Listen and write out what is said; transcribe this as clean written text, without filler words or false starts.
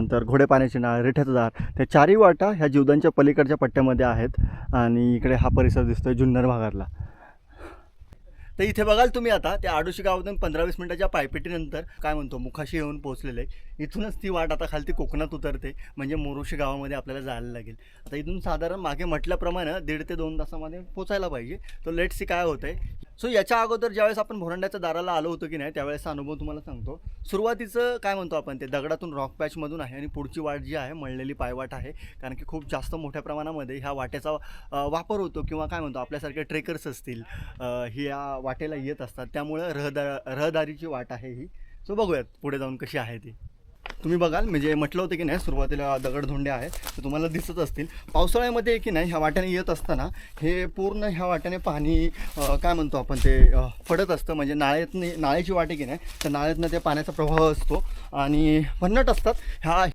त्यानंतर घोडेपाण्याची नाळ, रिठ्याचं दार, त्या चारही वाटा ह्या जीवदानच्या पलीकडच्या पट्ट्यामध्ये आहेत. आणि इकडे हा परिसर दिसतोय जुन्नर भागातला. तर इथे बघाल तुम्ही आता त्या आडोशी गावातून 15-20 मिनिटाच्या पायपेटीनंतर काय म्हणतो मुखाशी येऊन पोहोचलेलं आहे. इथूनच ती वाट आता खालती कोकणात उतरते, म्हणजे मोरोशी गावामध्ये आपल्याला जायला लागेल. आता इथून साधारण मागे म्हटल्याप्रमाणे 1.5 ते 2 तासामध्ये पोचायला पाहिजे. तो लेट्स सी काय होतं आहे. सो याच्या अगोदर ज्यावेळेस आपण भोरंड्याच्या दाराला आलो होतो की नाही, त्यावेळेसचा अनुभव तुम्हाला सांगतो. सुरुवातीचं काय म्हणतो आपण ते दगडातून रॉक पॅचमधून आहे आणि पुढची वाट जी आहे मळलेली पायवाट आहे. कारण की खूप जास्त मोठ्या प्रमाणामध्ये ह्या वाटेचा वापर होतो, किंवा काय म्हणतो आपल्यासारखे ट्रेकर्स असतील ही या वाटेला येत असतात. त्यामुळं रहदारीची वाट आहे ही. सो बघूयात पुढे जाऊन कशी आहे ती. तुम्ही बघाल म्हणजे म्हटलं होतं की नाही सुरुवातीला दगडधोंडे आहेत तर तुम्हाला दिसत असतील. पावसाळ्यामध्ये की नाही ह्या वाट्याने येत असताना हे पूर्ण ह्या वाट्याने पाणी काय म्हणतो आपण ते पडत असतं. म्हणजे नाळ्याची वाटे की नाही, तर नाळ्यातनं ते पाण्याचा प्रवाह असतो आणि भन्नाट असतात ह्या